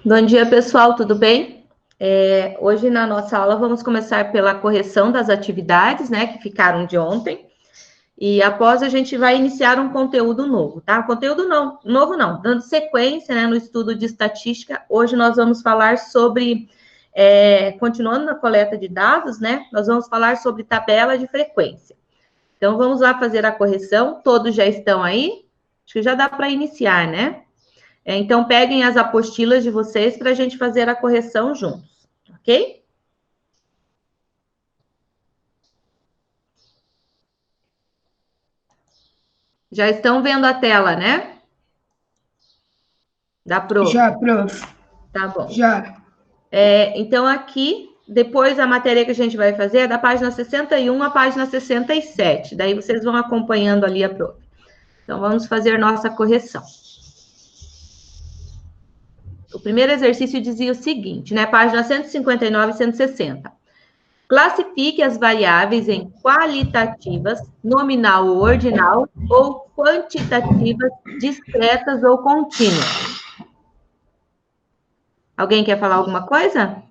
Bom dia, pessoal, tudo bem? Hoje na nossa aula vamos começar pela correção das atividades, né, que ficaram de ontem. E após a gente vai iniciar um conteúdo novo, tá? Conteúdo novo não, dando sequência, né, no estudo de estatística. Hoje nós vamos falar sobre, continuando na coleta de dados, né, nós vamos falar sobre tabela de frequência. Então vamos lá fazer a correção, todos já estão aí? Acho que já dá para iniciar, né? Então, peguem as apostilas de vocês para a gente fazer a correção juntos, ok? Já estão vendo a tela, né? Da prof. Já, prof. Tá bom. Já. Então, aqui, depois a matéria que a gente vai fazer é da página 61 à página 67. Daí vocês vão acompanhando ali a prof. Então, vamos fazer nossa correção. O primeiro exercício dizia o seguinte, né? Página 159 e 160. Classifique as variáveis em qualitativas, nominal ou ordinal, ou quantitativas, discretas ou contínuas. Alguém quer falar alguma coisa?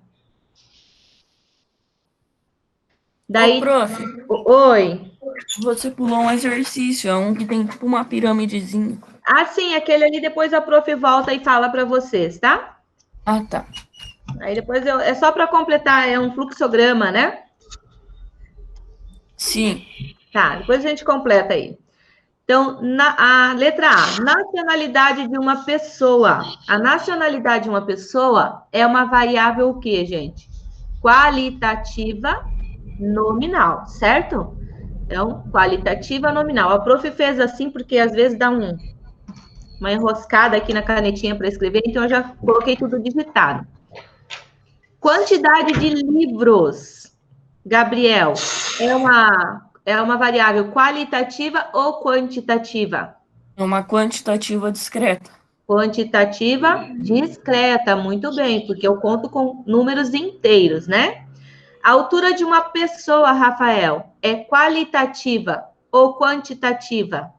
Daí, Ô, prof, oi. você pulou um exercício, é um que tem tipo uma pirâmidezinha. Ah, sim, aquele ali depois a prof volta e fala para vocês, tá? Ah, tá. Aí depois é só para completar, é um fluxograma, né? Sim. Tá, depois a gente completa aí. Então, a letra A, nacionalidade de uma pessoa. A nacionalidade de uma pessoa é uma variável o quê, gente? Qualitativa nominal, certo? Então, qualitativa nominal. A prof fez assim porque às vezes dá uma enroscada aqui na canetinha para escrever, então eu já coloquei tudo digitado. Quantidade de livros, Gabriel, é uma variável qualitativa ou quantitativa? É uma quantitativa discreta. Quantitativa discreta, muito bem, porque eu conto com números inteiros, né? A altura de uma pessoa, Rafael, é qualitativa ou quantitativa?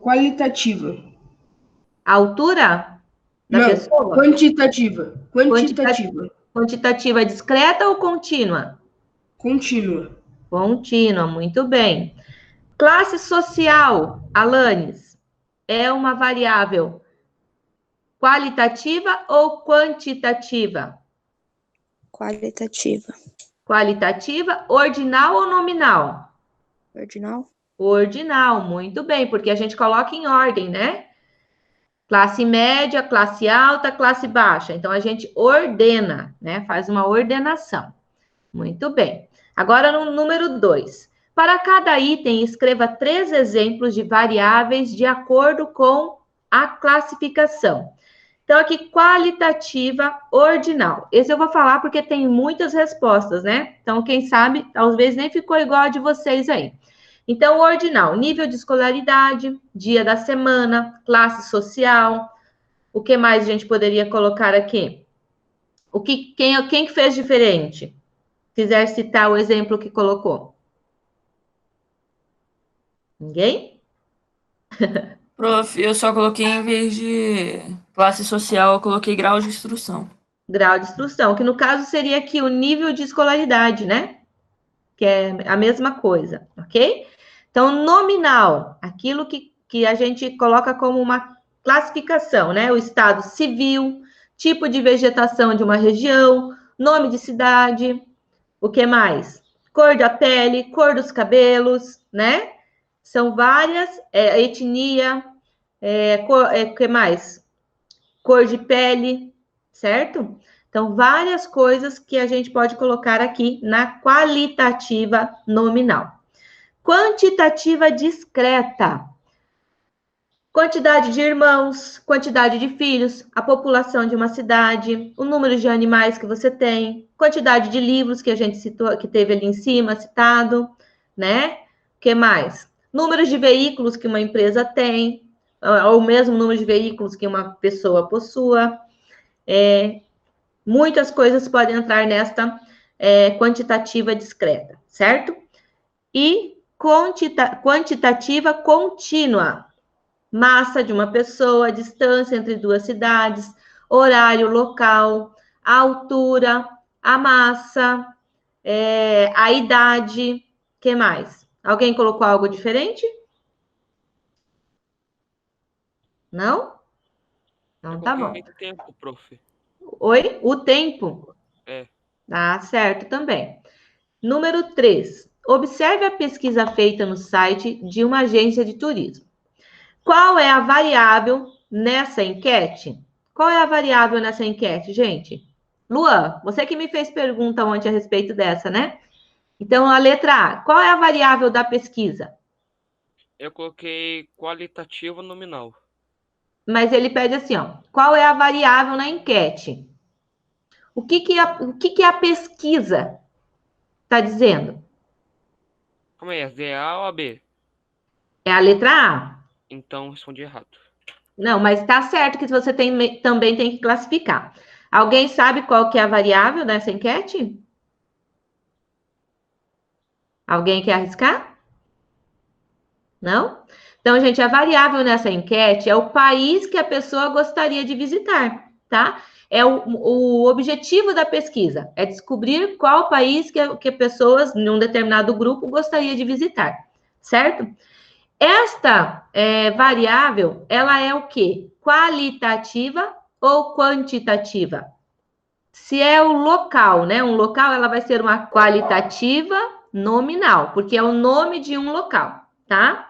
Qualitativa. A altura da Não, pessoa? quantitativa. Quantitativa. Quantitativa discreta ou contínua? Contínua. Contínua, muito bem. Classe social, Alanes, é uma variável qualitativa ou quantitativa? Qualitativa. Qualitativa, ordinal ou nominal? Ordinal? Ordinal, muito bem, porque a gente coloca em ordem, né? Classe média, classe alta, classe baixa. Então, a gente ordena, né? Faz uma ordenação. Muito bem. Agora, no número 2. Para cada item, escreva 3 exemplos de variáveis de acordo com a classificação. Então, aqui, qualitativa ordinal. Esse eu vou falar porque tem muitas respostas, né? Então, quem sabe, talvez nem ficou igual a de vocês aí. Então, ordinal, nível de escolaridade, dia da semana, classe social. O que mais a gente poderia colocar aqui? Quem que fez diferente? Quiser citar o exemplo que colocou. Ninguém? Prof, eu só coloquei, em vez de classe social, eu coloquei grau de instrução. Grau de instrução, que no caso seria aqui o nível de escolaridade, né? Que é a mesma coisa, ok? Então, nominal, aquilo que a gente coloca como uma classificação, né? O estado civil, tipo de vegetação de uma região, nome de cidade, o que mais? Cor da pele, cor dos cabelos, né? São várias, etnia, o que mais? Cor de pele, certo? Então, várias coisas que a gente pode colocar aqui na qualitativa nominal. Quantitativa discreta. Quantidade de irmãos, quantidade de filhos, a população de uma cidade, o número de animais que você tem, quantidade de livros que a gente citou, que teve ali em cima, citado, né? O que mais? Números de veículos que uma empresa tem, ou o mesmo número de veículos que uma pessoa possua. Muitas coisas podem entrar nesta quantitativa discreta, certo? E quantitativa contínua. massa de uma pessoa, distância entre duas cidades, horário, local, a altura, a massa, a idade, que mais? Alguém colocou algo diferente? Não? Eu Então tá bom. coloquei tempo, prof. Oi? O tempo? É. Tá certo também. Número 3. Observe a pesquisa feita no site de uma agência de turismo. Qual é a variável nessa enquete? Qual é a variável nessa enquete, gente? Luan, você que me fez pergunta ontem a respeito dessa, né? Então, a letra A. Qual é a variável da pesquisa? Eu coloquei qualitativo nominal. Mas ele pede assim, ó. Qual é a variável na enquete? O que a pesquisa está dizendo? Calma aí, é A ou a B? É a letra A. Então respondi errado. Não, mas está certo que você também tem que classificar. Alguém sabe qual que é a variável dessa enquete? Alguém quer arriscar? Não? Então, gente, a variável nessa enquete é o país que a pessoa gostaria de visitar, tá? É o objetivo da pesquisa, é descobrir qual país que pessoas, em um determinado grupo, gostaria de visitar, certo? Esta variável, ela é o quê? Qualitativa ou quantitativa? Se é o local, né? Um local, ela vai ser uma qualitativa nominal, porque é o nome de um local, tá?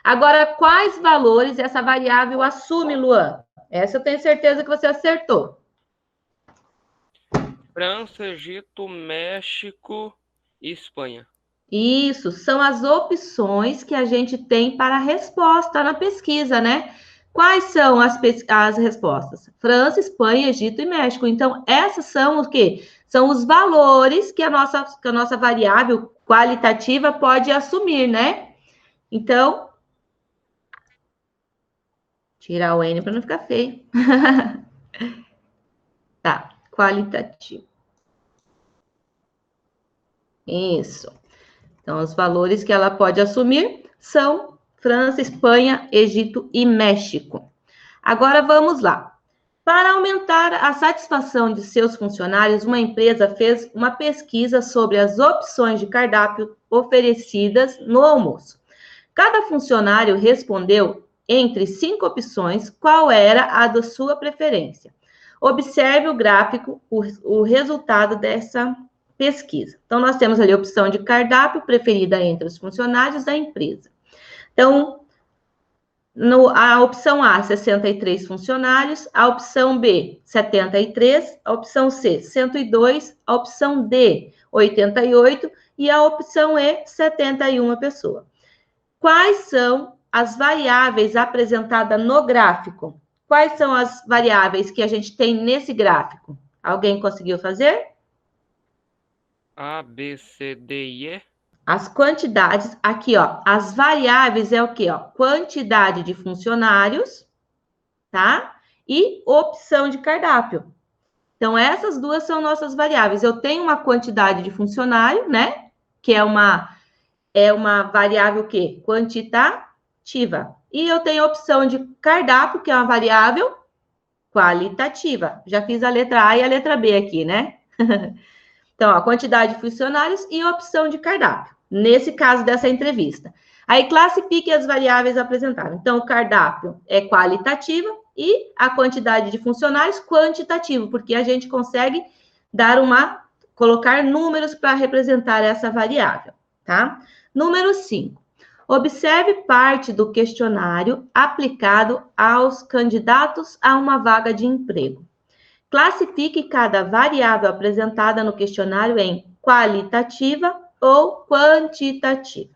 Agora, quais valores essa variável assume, Luan? Essa eu tenho certeza que você acertou. França, Egito, México e Espanha. Isso, são as opções que a gente tem para a resposta na pesquisa, né? Quais são as respostas? França, Espanha, Egito e México. Então, essas são o quê? São os valores que a nossa variável qualitativa pode assumir, né? Então, tirar o N para não ficar feio. Tá, qualitativo. Isso. Então, os valores que ela pode assumir são França, Espanha, Egito e México. Agora vamos lá. Para aumentar a satisfação de seus funcionários, uma empresa fez uma pesquisa sobre as opções de cardápio oferecidas no almoço. Cada funcionário respondeu entre 5 opções qual era a da sua preferência. Observe o gráfico, o resultado dessa pesquisa. Então, nós temos ali a opção de cardápio preferida entre os funcionários da empresa. Então, a opção A, 63 funcionários, a opção B, 73, a opção C, 102, a opção D, 88 e a opção E, 71 pessoas. Quais são as variáveis apresentadas no gráfico? Quais são as variáveis que a gente tem nesse gráfico? Alguém conseguiu fazer? A, B, C, D e E. As quantidades, aqui, ó, as variáveis é o quê, ó? Quantidade de funcionários, tá? E opção de cardápio. Então, essas duas são nossas variáveis. Eu tenho uma quantidade de funcionário, né? Que é uma variável o quê? Quantitativa. E eu tenho a opção de cardápio, que é uma variável qualitativa. Já fiz a letra A e a letra B aqui, né? Então, a quantidade de funcionários e a opção de cardápio, nesse caso dessa entrevista. Aí, classifique as variáveis apresentadas. Então, o cardápio é qualitativa e a quantidade de funcionários quantitativo, porque a gente consegue colocar números para representar essa variável, tá? Número 5. Observe parte do questionário aplicado aos candidatos a uma vaga de emprego. Classifique cada variável apresentada no questionário em qualitativa ou quantitativa.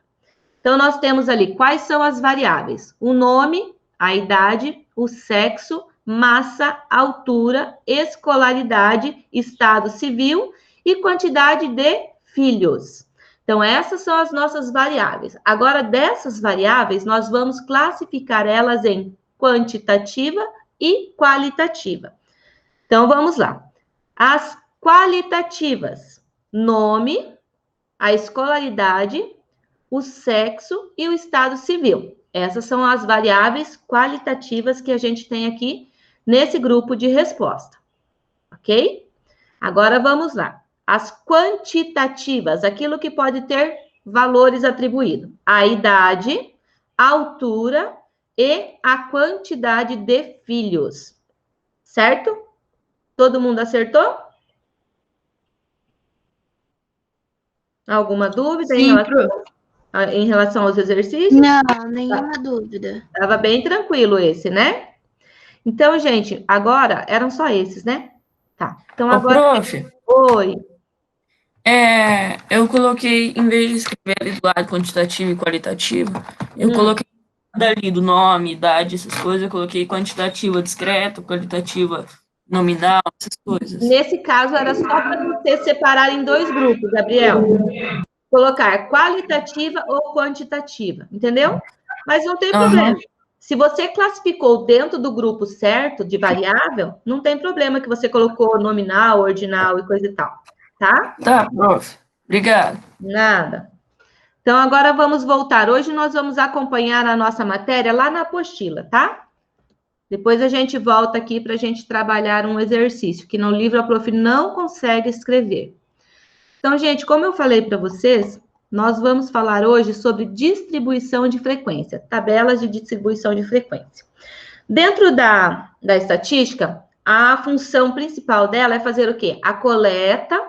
Então, nós temos ali quais são as variáveis: o nome, a idade, o sexo, massa, altura, escolaridade, estado civil e quantidade de filhos. Então, essas são as nossas variáveis. Agora, dessas variáveis, nós vamos classificar elas em quantitativa e qualitativa. Então, vamos lá. As qualitativas: nome, a escolaridade, o sexo e o estado civil. Essas são as variáveis qualitativas que a gente tem aqui nesse grupo de resposta, ok? Agora vamos lá. As quantitativas, aquilo que pode ter valores atribuídos. A idade, a altura e a quantidade de filhos. Certo? Todo mundo acertou? Alguma dúvida Sim, prof. em relação aos exercícios? Não, nenhuma dúvida. Estava bem tranquilo esse, né? Então, gente, agora eram só esses, né? Tá. Então, Ô, agora. prof, Oi. eu coloquei, em vez de escrever ali do lado quantitativo e qualitativo, eu coloquei dali do nome, idade, essas coisas, eu coloquei quantitativa discreta, qualitativa nominal, essas coisas. Nesse caso, era só para você separar em dois grupos, Gabriel. Colocar qualitativa ou quantitativa, entendeu? Mas não tem problema. Se você classificou dentro do grupo certo de variável, não tem problema que você colocou nominal, ordinal e coisa e tal, tá? Tá, prof. Obrigado. Nada. Então, agora vamos voltar. Hoje nós vamos acompanhar a nossa matéria lá na apostila, tá? Depois a gente volta aqui para a gente trabalhar um exercício, que no livro a prof não consegue escrever. Então, gente, como eu falei para vocês, nós vamos falar hoje sobre distribuição de frequência, tabelas de distribuição de frequência. Dentro da estatística, a função principal dela é fazer o quê? A coleta,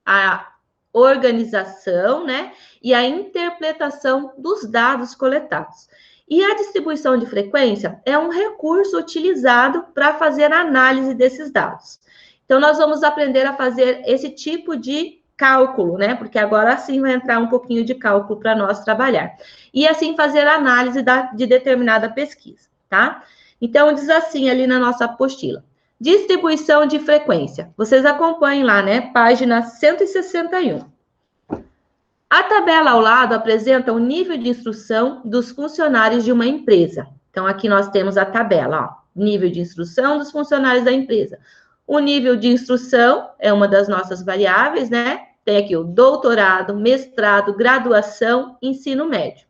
a organização, né? E a interpretação dos dados coletados. E a distribuição de frequência é um recurso utilizado para fazer a análise desses dados. Então, nós vamos aprender a fazer esse tipo de cálculo, né? Porque agora sim vai entrar um pouquinho de cálculo para nós trabalhar. E assim fazer a análise de determinada pesquisa, tá? Então, diz assim ali na nossa apostila. Distribuição de frequência. Vocês acompanhem lá, né? Página 161. A tabela ao lado apresenta o nível de instrução dos funcionários de uma empresa. Então, aqui nós temos a tabela, ó. Nível de instrução dos funcionários da empresa. O nível de instrução é uma das nossas variáveis, né? Tem aqui o doutorado, mestrado, graduação, ensino médio.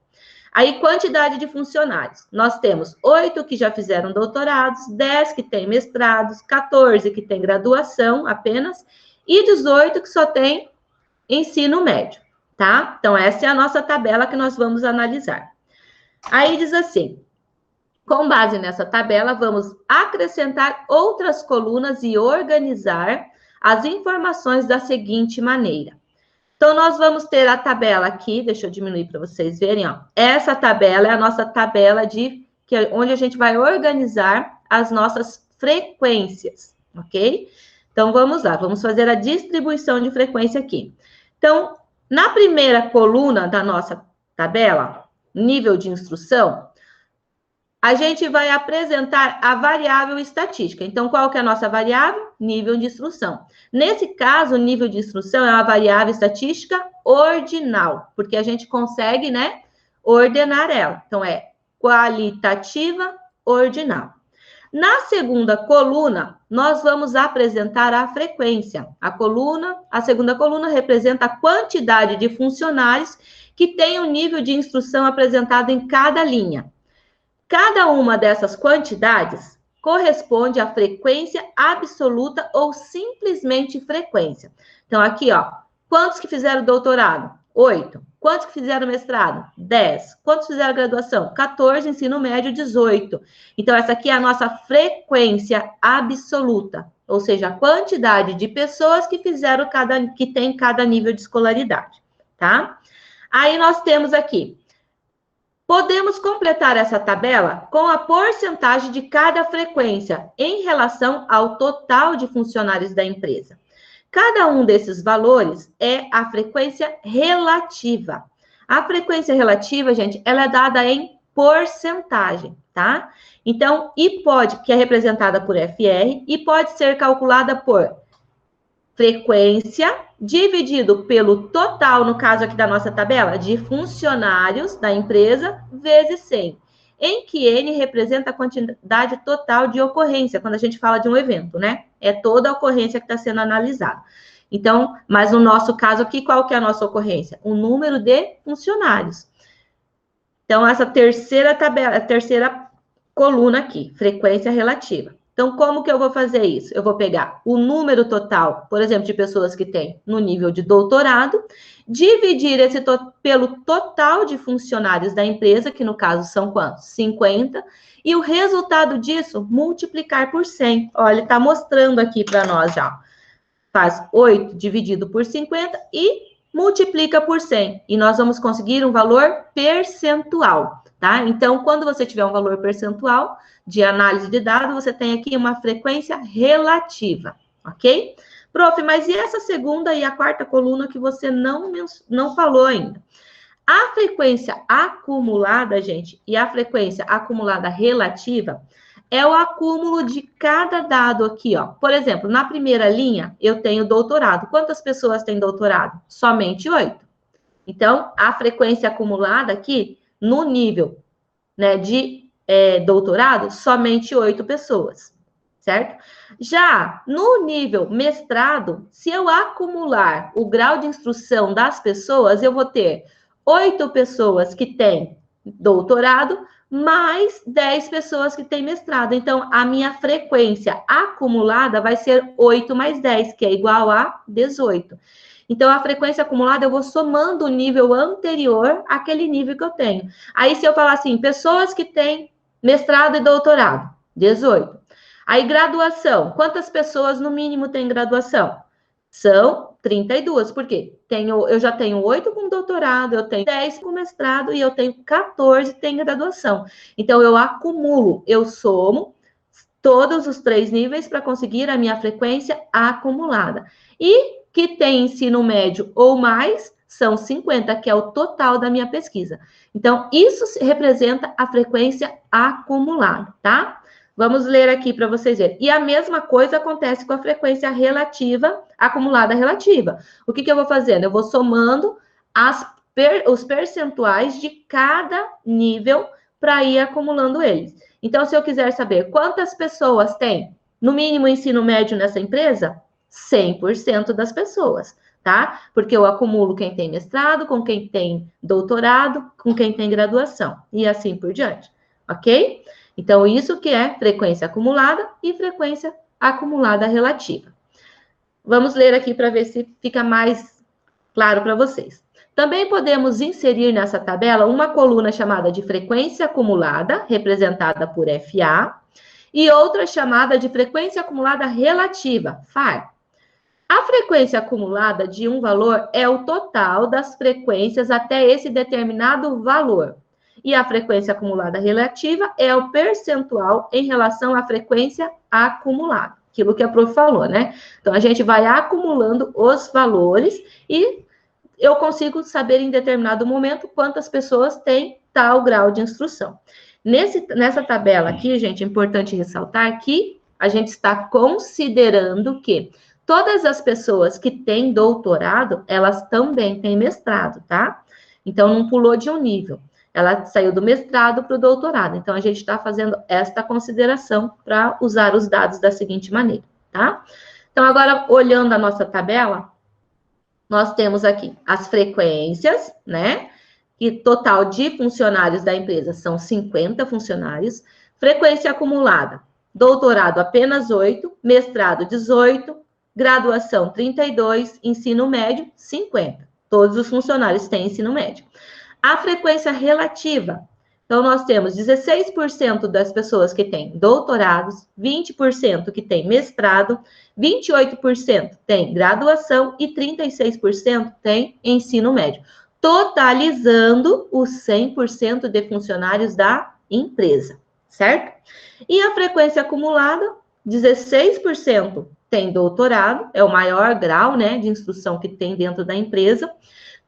Aí, quantidade de funcionários. Nós temos 8 que já fizeram doutorados, 10 que têm mestrados, 14 que têm graduação apenas, e 18 que só têm ensino médio, tá? Então, essa é a nossa tabela que nós vamos analisar. Aí diz assim, com base nessa tabela, vamos acrescentar outras colunas e organizar as informações da seguinte maneira. Então, nós vamos ter a tabela aqui, deixa eu diminuir para vocês verem, ó. Essa tabela é a nossa tabela onde a gente vai organizar as nossas frequências, ok? Então, vamos lá, vamos fazer a distribuição de frequência aqui. Então, na primeira coluna da nossa tabela, nível de instrução, a gente vai apresentar a variável estatística. Então, qual que é a nossa variável? Nível de instrução. Nesse caso, o nível de instrução é uma variável estatística ordinal, porque a gente consegue, né, ordenar ela. Então, é qualitativa ordinal. Na segunda coluna, nós vamos apresentar a frequência. A segunda coluna representa a quantidade de funcionários que tem o nível de instrução apresentado em cada linha. Cada uma dessas quantidades corresponde à frequência absoluta ou simplesmente frequência. Então, aqui, ó, quantos que fizeram doutorado? 8. Quantos que fizeram mestrado? 10. Quantos fizeram graduação? 14. Ensino médio, 18. Então, essa aqui é a nossa frequência absoluta, ou seja, a quantidade de pessoas que fizeram que tem cada nível de escolaridade, tá? Aí nós temos aqui. Podemos completar essa tabela com a porcentagem de cada frequência em relação ao total de funcionários da empresa. Cada um desses valores é a frequência relativa. A frequência relativa, gente, ela é dada em porcentagem, tá? Então, que é representada por FR, e pode ser calculada por frequência dividido pelo total, no caso aqui da nossa tabela, de funcionários da empresa, vezes 100, em que N representa a quantidade total de ocorrência, quando a gente fala de um evento, né? É toda a ocorrência que está sendo analisada. Então, mas no nosso caso aqui, qual que é a nossa ocorrência? O número de funcionários. Então, essa terceira tabela, a terceira coluna aqui, frequência relativa. Então, como que eu vou fazer isso? Eu vou pegar o número total, por exemplo, de pessoas que têm no nível de doutorado, dividir esse pelo total de funcionários da empresa, que no caso são quantos? 50, e o resultado disso, multiplicar por 100. Olha, ele está mostrando aqui para nós já. Faz 8 dividido por 50 e multiplica por 100. E nós vamos conseguir um valor percentual, tá? Então, quando você tiver um valor percentual de análise de dados, você tem aqui uma frequência relativa, ok? Prof, mas e essa segunda e a quarta coluna que você não falou ainda? A frequência acumulada, gente, e a frequência acumulada relativa é o acúmulo de cada dado aqui, ó. Por exemplo, na primeira linha, eu tenho doutorado. Quantas pessoas têm doutorado? Somente 8. Então, a frequência acumulada aqui, no nível, né, de doutorado, somente 8 pessoas, certo? Já no nível mestrado, se eu acumular o grau de instrução das pessoas, eu vou ter 8 pessoas que têm doutorado, mais 10 pessoas que têm mestrado. Então, a minha frequência acumulada vai ser 8 mais 10, que é igual a 18. Então, a frequência acumulada, eu vou somando o nível anterior àquele nível que eu tenho. Aí, se eu falar assim, pessoas que têm mestrado e doutorado, 18. Aí, graduação, quantas pessoas no mínimo têm graduação? São 32, por quê? Eu já tenho 8 com doutorado, eu tenho 10 com mestrado e eu tenho 14 que têm graduação. Então, eu acumulo, eu somo todos os 3 níveis para conseguir a minha frequência acumulada. E que tem ensino médio ou mais, são 50, que é o total da minha pesquisa. Então, isso representa a frequência acumulada, tá? Vamos ler aqui para vocês verem. E a mesma coisa acontece com a frequência relativa, acumulada relativa. O que eu vou fazendo? Eu vou somando os percentuais de cada nível para ir acumulando eles. Então, se eu quiser saber quantas pessoas tem, no mínimo, ensino médio nessa empresa, 100% das pessoas, tá? Porque eu acumulo quem tem mestrado, com quem tem doutorado, com quem tem graduação, e assim por diante, ok? Então, isso que é frequência acumulada e frequência acumulada relativa. Vamos ler aqui para ver se fica mais claro para vocês. Também podemos inserir nessa tabela uma coluna chamada de frequência acumulada, representada por FA, e outra chamada de frequência acumulada relativa, FAR. A frequência acumulada de um valor é o total das frequências até esse determinado valor. E a frequência acumulada relativa é o percentual em relação à frequência acumulada. Aquilo que a prof falou, né? Então, a gente vai acumulando os valores e eu consigo saber em determinado momento quantas pessoas têm tal grau de instrução. Nessa tabela aqui, gente, é importante ressaltar que a gente está considerando que todas as pessoas que têm doutorado, elas também têm mestrado, tá? Então, não pulou de um nível. Ela saiu do mestrado para o doutorado. Então, a gente está fazendo esta consideração para usar os dados da seguinte maneira, tá? Então, agora, olhando a nossa tabela, nós temos aqui as frequências, né? E total de funcionários da empresa são 50 funcionários. Frequência acumulada, doutorado apenas 8, mestrado 18, graduação 32, ensino médio 50. Todos os funcionários têm ensino médio. A frequência relativa, então nós temos 16% das pessoas que têm doutorados, 20% que têm mestrado, 28% têm graduação e 36% têm ensino médio, totalizando os 100% de funcionários da empresa, certo? E a frequência acumulada, 16% tem doutorado, é o maior grau, né, de instrução que tem dentro da empresa,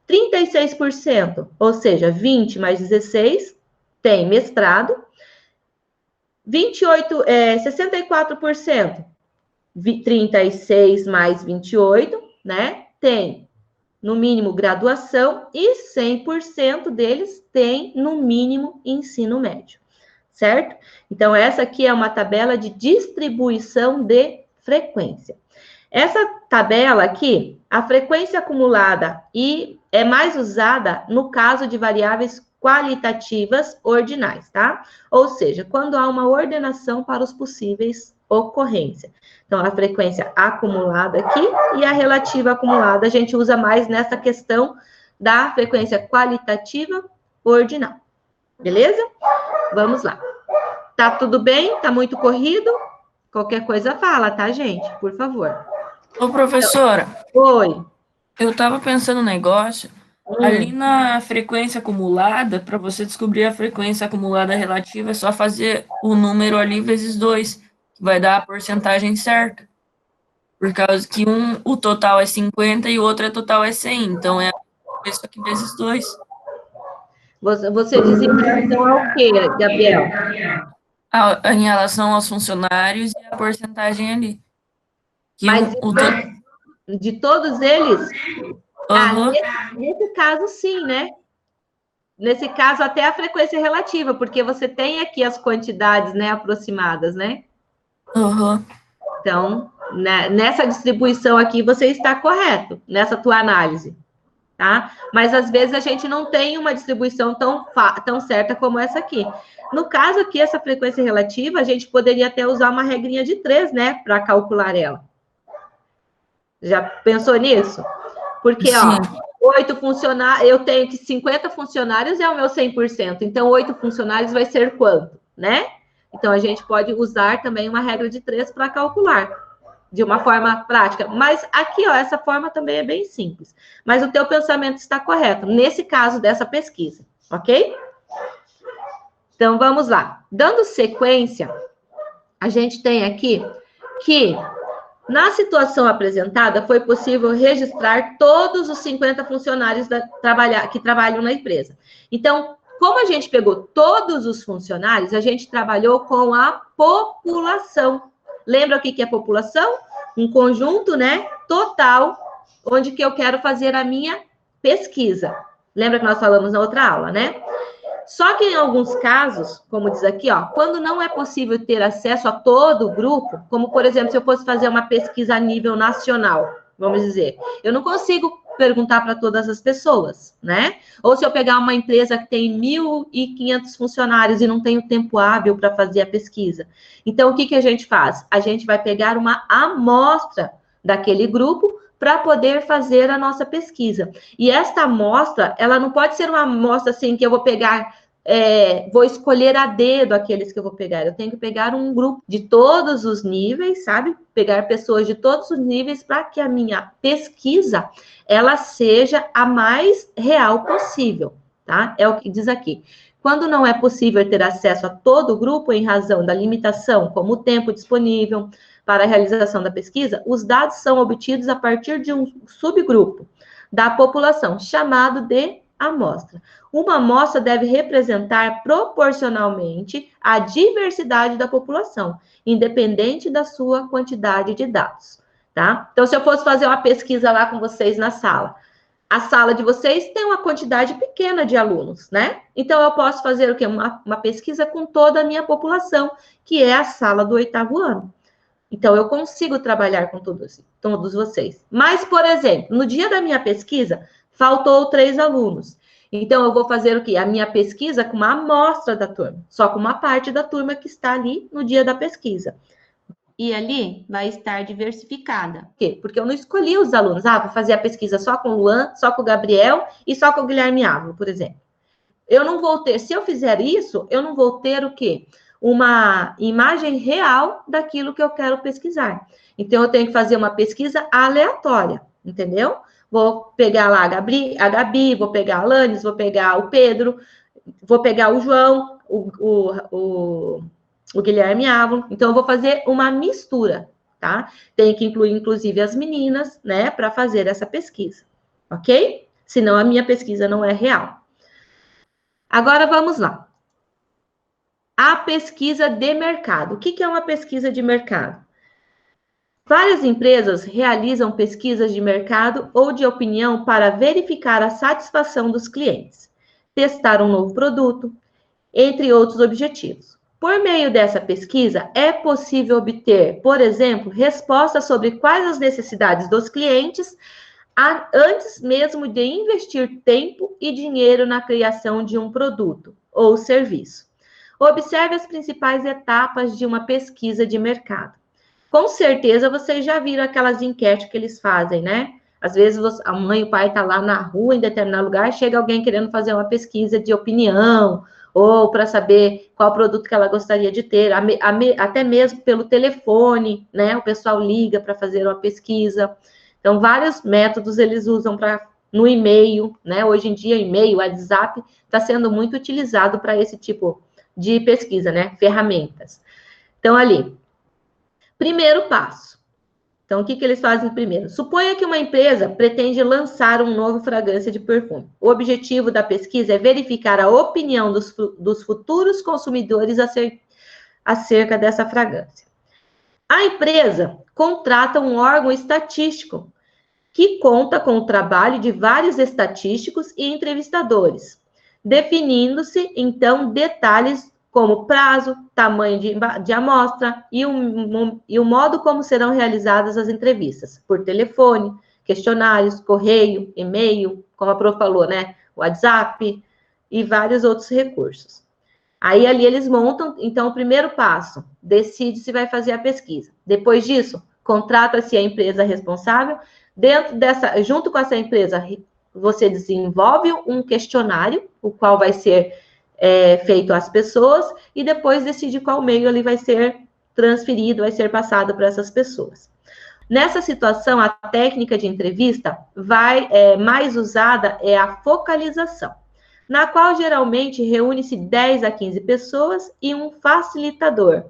36%, ou seja, 20 mais 16, tem mestrado, 64%, 36 mais 28, né, tem, no mínimo, graduação, e 100% deles tem, no mínimo, ensino médio, certo? Então, essa aqui é uma tabela de distribuição de frequência. Essa tabela aqui, a frequência acumulada e é mais usada no caso de variáveis qualitativas ordinais, tá? Ou seja, quando há uma ordenação para os possíveis ocorrência. Então, a frequência acumulada aqui e a relativa acumulada a gente usa mais nessa questão da frequência qualitativa ordinal. Beleza? Vamos lá. Tá tudo bem? Tá muito corrido? Qualquer coisa fala, tá, gente? Por favor. Ô, professora, Oi. eu tava pensando um negócio. Ali na frequência acumulada, para você descobrir a frequência acumulada relativa, é só fazer o número ali vezes 2, que vai dar a porcentagem certa. Por causa que o total é 50 e o outro total é 100. Então, é isso aqui vezes 2. Você diz em relação ao quê, Gabriel? Em relação aos funcionários e a porcentagem ali. Que Mas de todos eles? Uhum. Nesse caso, sim, né? Nesse caso, até a frequência relativa, porque você tem aqui as quantidades, né, aproximadas, né? Uhum. Então, né, nessa distribuição aqui, você está correto, nessa tua análise, tá? Mas, às vezes, a gente não tem uma distribuição tão certa como essa aqui. No caso aqui, essa frequência relativa, a gente poderia até usar uma regrinha de 3, né, para calcular ela. Já pensou nisso? Porque, Sim. ó, 8 funcionários, eu tenho que 50 funcionários é o meu 100%. Então, 8 funcionários vai ser quanto, né? Então, a gente pode usar também uma regra de 3 para calcular, de uma forma prática. Mas aqui, ó, essa forma também é bem simples. Mas o teu pensamento está correto, nesse caso dessa pesquisa, ok? Então, vamos lá. Dando sequência, a gente tem aqui que... Na situação apresentada, foi possível registrar todos os 50 funcionários que trabalham na empresa. Então, como a gente pegou todos os funcionários, a gente trabalhou com a população. Lembra o que é população? Um conjunto, né, total, onde que eu quero fazer a minha pesquisa. Lembra que nós falamos na outra aula, né? Só que em alguns casos, como diz aqui, ó, quando não é possível ter acesso a todo o grupo, como, por exemplo, se eu fosse fazer uma pesquisa a nível nacional, vamos dizer, eu não consigo perguntar para todas as pessoas, né? Ou se eu pegar uma empresa que tem 1.500 funcionários e não tenho tempo hábil para fazer a pesquisa. Então, o que a gente faz? A gente vai pegar uma amostra daquele grupo para poder fazer a nossa pesquisa. E esta amostra, ela não pode ser uma amostra assim que eu vou pegar, vou escolher a dedo aqueles que eu vou pegar. Eu tenho que pegar um grupo de todos os níveis, sabe? Pegar pessoas de todos os níveis para que a minha pesquisa, ela seja a mais real possível, tá? É o que diz aqui. Quando não é possível ter acesso a todo o grupo em razão da limitação, como o tempo disponível para a realização da pesquisa, os dados são obtidos a partir de um subgrupo da população, chamado de amostra. Uma amostra deve representar proporcionalmente a diversidade da população, independente da sua quantidade de dados, tá? Então, se eu fosse fazer uma pesquisa lá com vocês na sala, a sala de vocês tem uma quantidade pequena de alunos, né? Então, eu posso fazer o quê? Uma pesquisa com toda a minha população, que é a sala do 8º ano. Então, eu consigo trabalhar com todos vocês. Mas, por exemplo, no dia da minha pesquisa, faltou 3 alunos. Então, eu vou fazer o quê? A minha pesquisa com uma amostra da turma, só com uma parte da turma que está ali no dia da pesquisa. E ali vai estar diversificada. Por quê? Porque eu não escolhi os alunos. Vou fazer a pesquisa só com o Luan, só com o Gabriel e só com o Guilherme Ávila, por exemplo. Eu não vou ter, se eu fizer isso, eu não vou ter o quê? Uma imagem real daquilo que eu quero pesquisar. Então, eu tenho que fazer uma pesquisa aleatória, entendeu? Vou pegar lá a Gabi, vou pegar a Alanis, vou pegar o Pedro, vou pegar o João, o Guilherme Ávila. Então, eu vou fazer uma mistura, tá? Tem que incluir, inclusive, as meninas, né, para fazer essa pesquisa, ok? Senão, a minha pesquisa não é real. Agora, vamos lá. A pesquisa de mercado. O que é uma pesquisa de mercado? Várias empresas realizam pesquisas de mercado ou de opinião para verificar a satisfação dos clientes, testar um novo produto, entre outros objetivos. Por meio dessa pesquisa, é possível obter, por exemplo, respostas sobre quais as necessidades dos clientes antes mesmo de investir tempo e dinheiro na criação de um produto ou serviço. Observe as principais etapas de uma pesquisa de mercado. Com certeza vocês já viram aquelas enquetes que eles fazem, né? Às vezes a mãe e o pai estão lá na rua, em determinado lugar, chega alguém querendo fazer uma pesquisa de opinião, ou para saber qual produto que ela gostaria de ter, até mesmo pelo telefone, né? O pessoal liga para fazer uma pesquisa. Então, vários métodos eles usam no e-mail, né? Hoje em dia, e-mail, WhatsApp, está sendo muito utilizado para esse tipo de pesquisa, né? Ferramentas. Então, ali, primeiro passo. Então, o que eles fazem primeiro? Suponha que uma empresa pretende lançar um novo fragrância de perfume. O objetivo da pesquisa é verificar a opinião dos futuros consumidores acerca dessa fragrância. A empresa contrata um órgão estatístico que conta com o trabalho de vários estatísticos e entrevistadores, definindo-se, então, detalhes como prazo, tamanho de amostra e o modo como serão realizadas as entrevistas, por telefone, questionários, correio, e-mail, como a prof falou, né? WhatsApp e vários outros recursos. Aí, ali, eles montam, então, o primeiro passo, decide se vai fazer a pesquisa. Depois disso, contrata-se a empresa responsável. Junto com essa empresa, você desenvolve um questionário, o qual vai ser feito às pessoas, e depois decide qual meio ele vai ser transferido, vai ser passado para essas pessoas. Nessa situação, a técnica de entrevista mais usada é a focalização, na qual geralmente reúne-se 10 a 15 pessoas e um facilitador,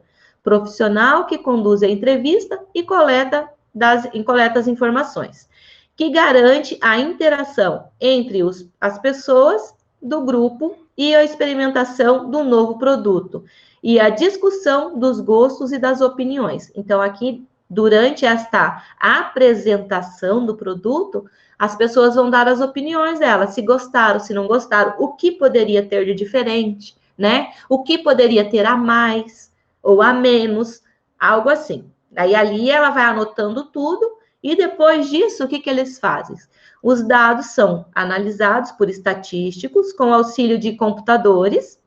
profissional que conduz a entrevista e coleta as informações, que garante a interação entre as pessoas do grupo e a experimentação do novo produto, e a discussão dos gostos e das opiniões. Então, aqui, durante esta apresentação do produto, as pessoas vão dar as opiniões delas, se gostaram, se não gostaram, o que poderia ter de diferente, né? O que poderia ter a mais ou a menos, algo assim. Aí, ali, ela vai anotando tudo, e depois disso, o que eles fazem? Os dados são analisados por estatísticos com auxílio de computadores.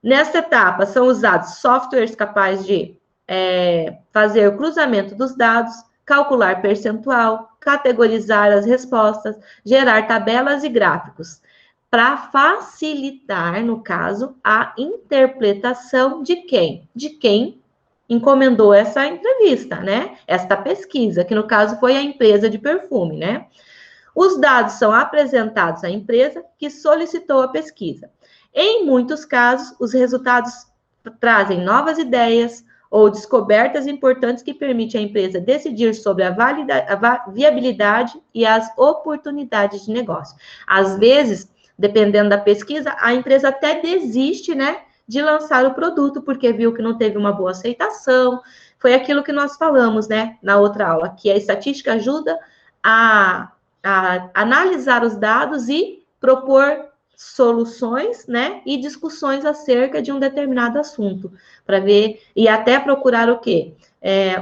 Nesta etapa, são usados softwares capazes de fazer o cruzamento dos dados, calcular percentual, categorizar as respostas, gerar tabelas e gráficos, para facilitar, no caso, a interpretação de quem? De quem encomendou essa entrevista, né? Esta pesquisa, que no caso foi a empresa de perfume, né? Os dados são apresentados à empresa que solicitou a pesquisa. Em muitos casos, os resultados trazem novas ideias ou descobertas importantes que permitem à empresa decidir sobre a viabilidade e as oportunidades de negócio. Às vezes, dependendo da pesquisa, a empresa até desiste, né, de lançar o produto, porque viu que não teve uma boa aceitação. Foi aquilo que nós falamos, né, na outra aula, que a estatística ajuda a analisar os dados e propor soluções, né, e discussões acerca de um determinado assunto, para ver, e até procurar o quê?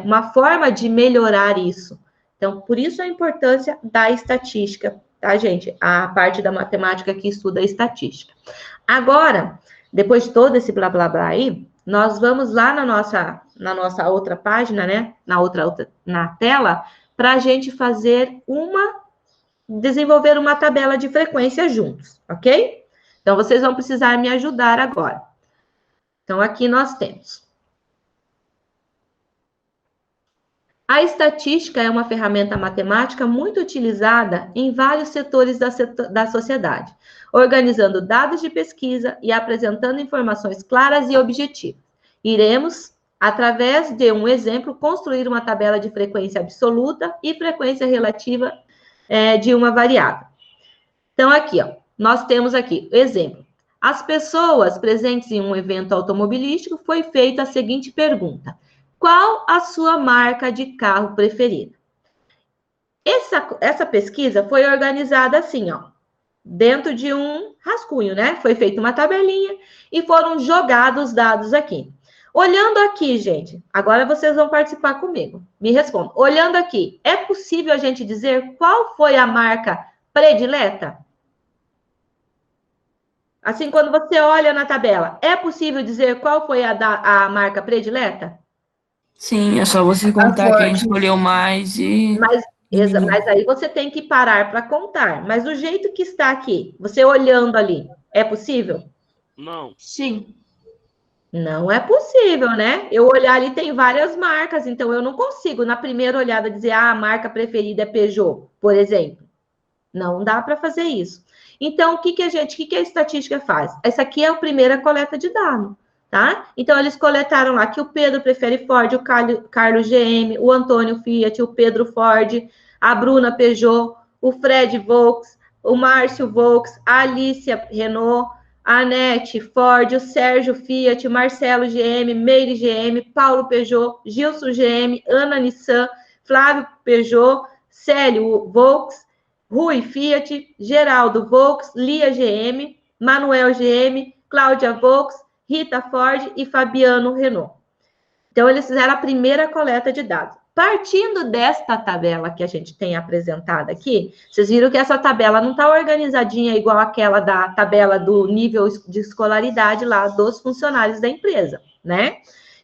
Uma forma de melhorar isso. Então, por isso a importância da estatística, tá, gente? A parte da matemática que estuda a estatística. Agora, depois de todo esse blá, blá, blá aí, nós vamos lá na nossa outra página, né, na tela, para a gente desenvolver uma tabela de frequência juntos, ok? Então, vocês vão precisar me ajudar agora. Então, aqui nós temos. A estatística é uma ferramenta matemática muito utilizada em vários setores da sociedade, organizando dados de pesquisa e apresentando informações claras e objetivas. Iremos, através de um exemplo, construir uma tabela de frequência absoluta e frequência relativa de uma variável. Então, aqui, ó, nós temos aqui, exemplo. As pessoas presentes em um evento automobilístico foi feita a seguinte pergunta: qual a sua marca de carro preferida? Essa pesquisa foi organizada assim, ó, dentro de um rascunho, né? Foi feita uma tabelinha e foram jogados os dados aqui. Olhando aqui, gente, agora vocês vão participar comigo. Me respondam. Olhando aqui, é possível a gente dizer qual foi a marca predileta? Assim, quando você olha na tabela, é possível dizer qual foi a marca predileta? Sim, é só você contar quem escolheu mais e... Mas aí você tem que parar para contar. Mas do jeito que está aqui, você olhando ali, é possível? Não. Sim. Não é possível, né? Eu olhar ali tem várias marcas, então eu não consigo, na primeira olhada, dizer a marca preferida é Peugeot, por exemplo. Não dá para fazer isso. Então, o que a estatística faz? Essa aqui é a primeira coleta de dados, tá? Então, eles coletaram lá que o Pedro prefere Ford, o Carlos GM, o Antônio Fiat, o Pedro Ford, a Bruna Peugeot, o Fred Volks, o Márcio Volks, a Alicia Renault, a Anete Ford, o Sérgio Fiat, o Marcelo GM, Meire GM, Paulo Peugeot, Gilson GM, Ana Nissan, Flávio Peugeot, Célio Volks, Rui Fiat, Geraldo Volks, Lia GM, Manuel GM, Cláudia Volks, Rita Ford e Fabiano Renault. Então, eles fizeram a primeira coleta de dados. Partindo desta tabela que a gente tem apresentada aqui, vocês viram que essa tabela não está organizadinha igual aquela da tabela do nível de escolaridade lá dos funcionários da empresa, né?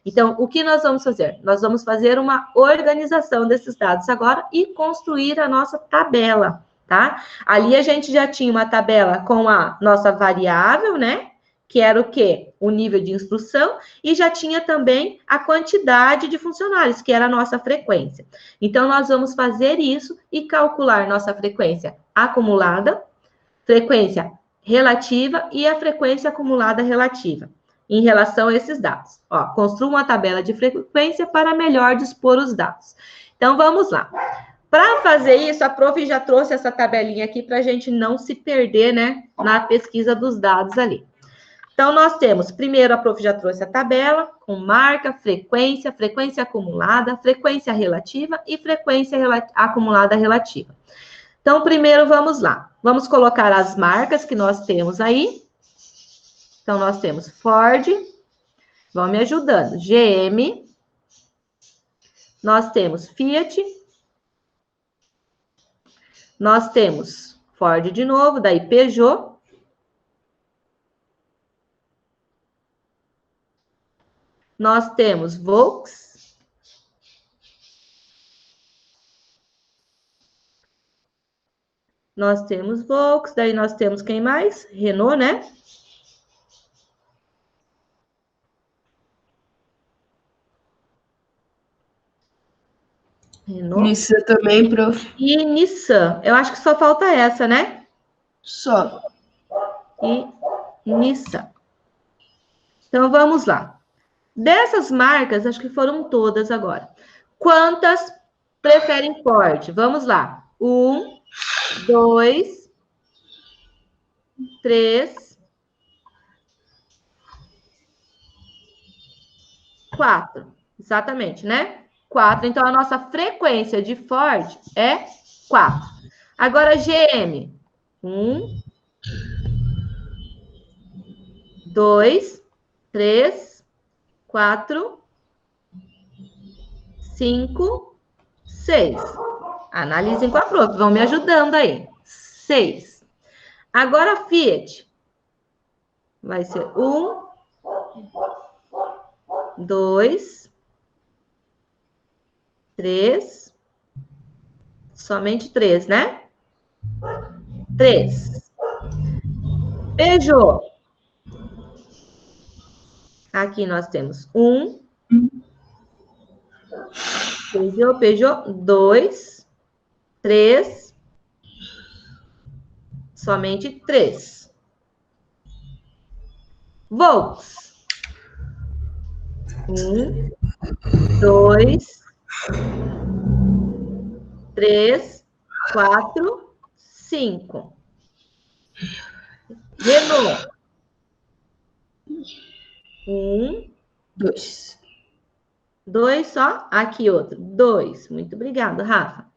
Então, o que nós vamos fazer? Nós vamos fazer uma organização desses dados agora e construir a nossa tabela, tá? Ali a gente já tinha uma tabela com a nossa variável, né? Que era o quê? O nível de instrução, e já tinha também a quantidade de funcionários, que era a nossa frequência. Então, nós vamos fazer isso e calcular nossa frequência acumulada, frequência relativa e a frequência acumulada relativa, em relação a esses dados. Ó, construa uma tabela de frequência para melhor dispor os dados. Então, vamos lá. Para fazer isso, a prof já trouxe essa tabelinha aqui para a gente não se perder, né, na pesquisa dos dados ali. Então, nós temos, primeiro, a prof já trouxe a tabela com marca, frequência, frequência acumulada, frequência relativa e frequência acumulada relativa. Então, primeiro, vamos lá. Vamos colocar as marcas que nós temos aí. Então, nós temos Ford, vão me ajudando, GM, nós temos Fiat, nós temos Ford de novo, daí Peugeot, nós temos Volks, daí nós temos quem mais? Renault, né? Renault. Nissan também, prof. E Nissan. Eu acho que só falta essa, né? Só. E Nissan. Então, vamos lá. Dessas marcas, acho que foram todas agora. Quantas preferem Ford? Vamos lá. 1, 2, 3, 4. Exatamente, né? 4. Então, a nossa frequência de Ford é 4. Agora, GM. 1, 2, 3, 4, 5, 6. Analisem com a prof, vão me ajudando aí. 6. Agora, Fiat. Vai ser 1, 2, 3. Somente 3, né? 3. Peugeot. Aqui nós temos 1. Peugeot, 2, 3. Somente 3. Volks. 1, 2, 3, 4, 5. Renault. 1, 2. 2 só. Aqui outro. 2. Muito obrigado, Rafa.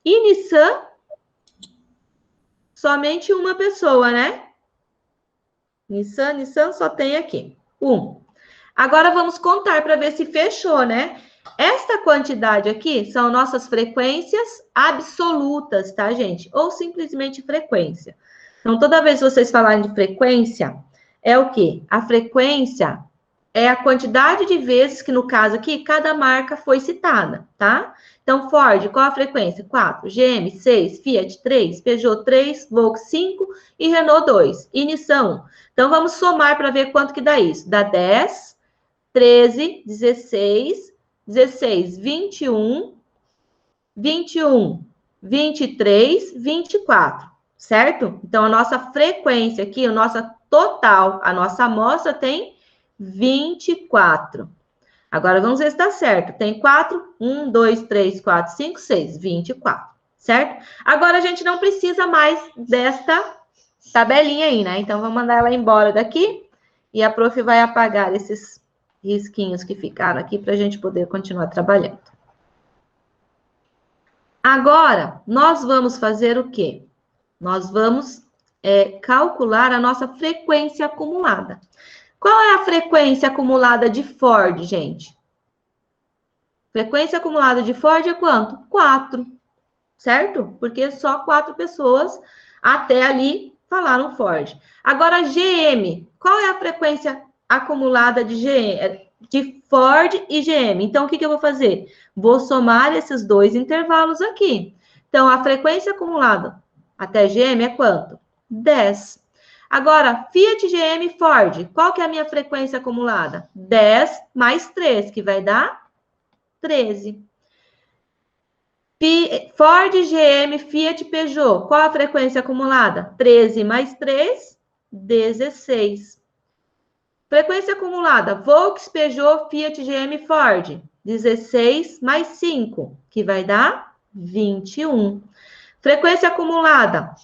E Nissan, somente uma pessoa, né? Nissan só tem aqui. 1. Agora vamos contar para ver se fechou, né? Esta quantidade aqui são nossas frequências absolutas, tá, gente? Ou simplesmente frequência. Então, toda vez que vocês falarem de frequência, é o quê? A frequência é a quantidade de vezes que, no caso aqui, cada marca foi citada, tá? Então, Ford, qual a frequência? 4. GM, 6. Fiat, 3. Peugeot, 3. Volkswagen, 5. E Renault, 2. E Nissan, 1. Então, vamos somar para ver quanto que dá isso. Dá 10, 13, 16, 16, 21, 21, 23, 24, certo? Então, a nossa frequência aqui, a nossa total, a nossa amostra tem 24. Agora, vamos ver se está certo. Tem 4, 1, 2, 3, 4, 5, 6, 24, certo? Agora, a gente não precisa mais desta tabelinha aí, né? Então, vamos mandar ela embora daqui e a prof vai apagar esses risquinhos que ficaram aqui para a gente poder continuar trabalhando. Agora, nós vamos fazer o quê? Nós vamos calcular a nossa frequência acumulada. Qual é a frequência acumulada de Ford, gente? Frequência acumulada de Ford é quanto? 4, certo? Porque só 4 pessoas até ali falaram Ford. Agora, GM, qual é a frequência acumulada de GM, de Ford e GM? Então, o que eu vou fazer? Vou somar esses dois intervalos aqui. Então, a frequência acumulada até GM é quanto? 10. Agora, Fiat, GM, Ford, qual que é a minha frequência acumulada? 10 mais 3, que vai dar 13. Ford, GM, Fiat, Peugeot, qual a frequência acumulada? 13 mais 3, 16. Frequência acumulada, Volkswagen, Peugeot, Fiat, GM, Ford, 16 mais 5, que vai dar 21. Frequência acumulada,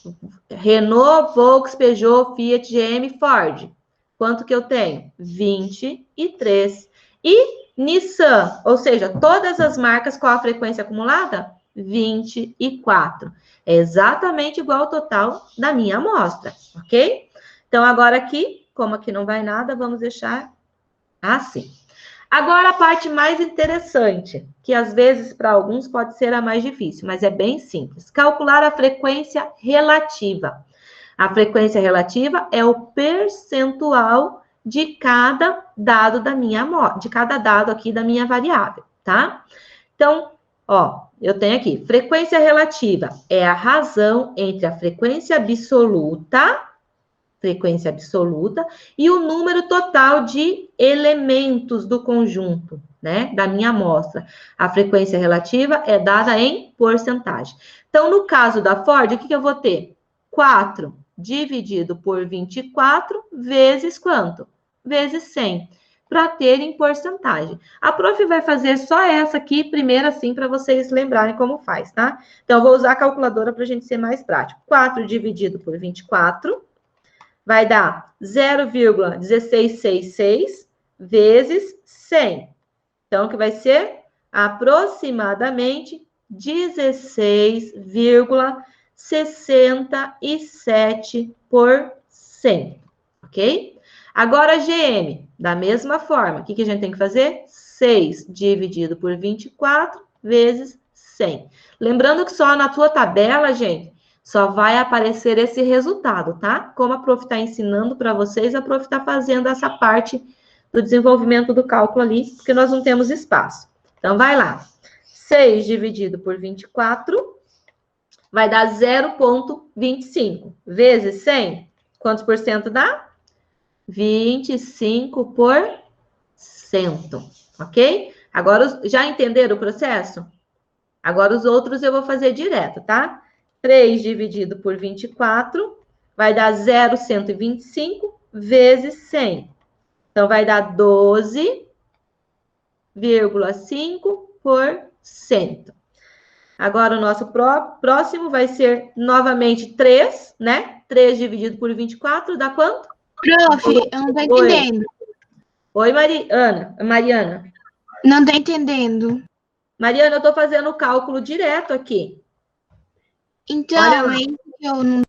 Renault, Volkswagen, Peugeot, Fiat, GM, Ford. Quanto que eu tenho? 23. E Nissan, ou seja, todas as marcas, qual a frequência acumulada? 24. É exatamente igual ao total da minha amostra, ok? Então, agora aqui, como aqui não vai nada, vamos deixar assim. Agora, a parte mais interessante, que às vezes para alguns pode ser a mais difícil, mas é bem simples. Calcular a frequência relativa. A frequência relativa é o percentual de cada dado da minha amostra, de cada dado aqui da minha variável, tá? Então, ó, eu tenho aqui, frequência relativa é a razão entre a frequência absoluta e o número total de elementos do conjunto, né, da minha amostra. A frequência relativa é dada em porcentagem. Então, no caso da Ford, o que eu vou ter? 4 dividido por 24 vezes quanto? Vezes 100, para ter em porcentagem. A prof vai fazer só essa aqui, primeiro assim, para vocês lembrarem como faz, tá? Então, eu vou usar a calculadora para a gente ser mais prático. 4 dividido por 24 vai dar 0,1666 vezes 100. Então, que vai ser aproximadamente 16,67%, ok? Agora, GM, da mesma forma, o que a gente tem que fazer? 6 dividido por 24 vezes 100. Lembrando que só na tua tabela, gente, só vai aparecer esse resultado, tá? Como a prof está ensinando para vocês, a prof está fazendo essa parte do desenvolvimento do cálculo ali, porque nós não temos espaço. Então, vai lá. 6 dividido por 24 vai dar 0,25 vezes 100. Quantos por cento dá? 25%, ok? Agora, já entenderam o processo? Agora, os outros eu vou fazer direto, tá? 3 dividido por 24 vai dar 0,125 vezes 100. Então, vai dar 12,5%. Agora, o nosso próximo vai ser novamente 3, né? 3 dividido por 24 dá quanto? Prof, eu não tô entendendo. Oi, Mariana. Não tô entendendo. Mariana, eu tô fazendo o cálculo direto aqui. Então, Olha, é isso que eu não...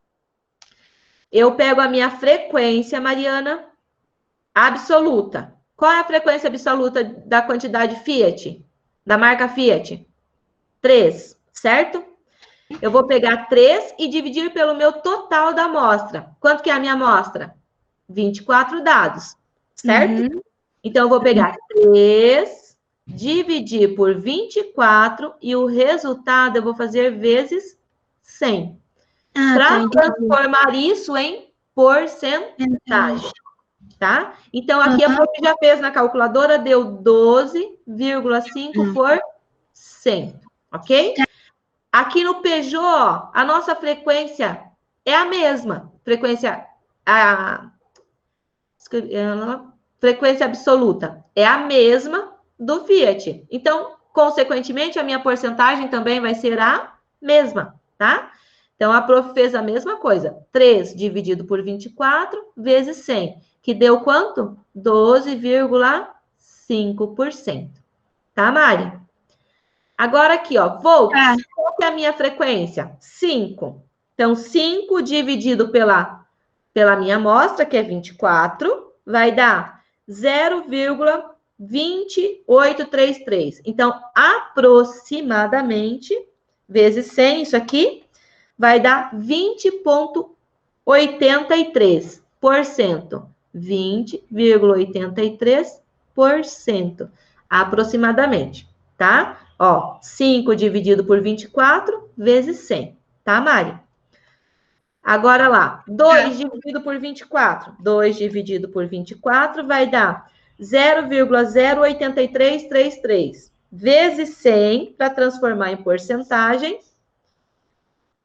Eu pego a minha frequência, Mariana, absoluta. Qual é a frequência absoluta da quantidade Fiat? Da marca Fiat? 3, certo? Eu vou pegar 3 e dividir pelo meu total da amostra. Quanto que é a minha amostra? 24 dados, certo? Então, eu vou pegar 3, dividir por 24 e o resultado eu vou fazer vezes 100. Para transformar isso em porcentagem, tá? Então, aqui a prof já fez na calculadora, deu 12,5 por 100, ok? Aqui no Peugeot, a nossa frequência é a mesma. Frequência absoluta é a mesma do Fiat. Então, consequentemente, a minha porcentagem também vai ser a mesma, tá? Então, a prof fez a mesma coisa. 3 dividido por 24 vezes 100, que deu quanto? 12,5%. Tá, Mari? Agora aqui, ó, volts. Qual que é a minha frequência? 5. Então, 5 dividido pela minha amostra, que é 24, vai dar 0,2833. Então, aproximadamente, vezes 100, isso aqui, vai dar 20,83%. 20,83%, aproximadamente, tá? Ó, 5 dividido por 24 vezes 100, tá, Mari? Agora lá, 2 dividido por 24. 2 dividido por 24 vai dar 0,08333. Vezes 100, para transformar em porcentagem,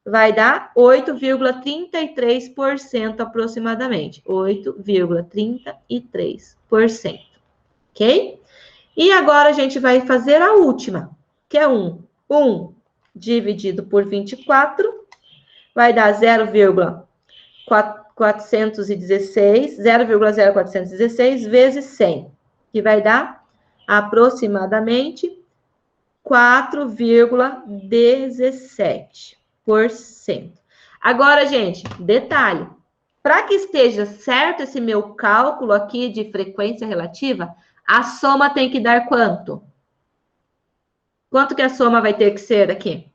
vai dar 8,33% aproximadamente. 8,33%. Ok? E agora a gente vai fazer a última, que é 1. 1 dividido por 24 vai dar 0,0416 vezes 100, que vai dar aproximadamente 4,17%. Agora, gente, detalhe. Para que esteja certo esse meu cálculo aqui de frequência relativa, a soma tem que dar quanto? Quanto que a soma vai ter que ser aqui?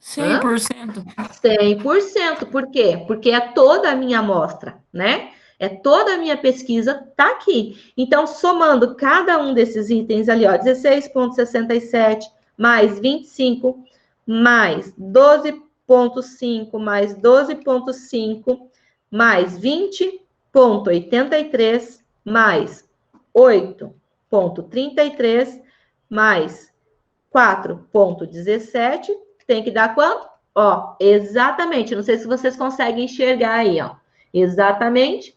100%. 100%. Por quê? Porque é toda a minha amostra, né? É toda a minha pesquisa, tá aqui. Então, somando cada um desses itens ali, ó, 16,67 mais 25 mais 12,5 mais 12,5 mais 20,83 mais 8,33 mais 4,17 tem que dar quanto? Ó, exatamente. Não sei se vocês conseguem enxergar aí, ó. Exatamente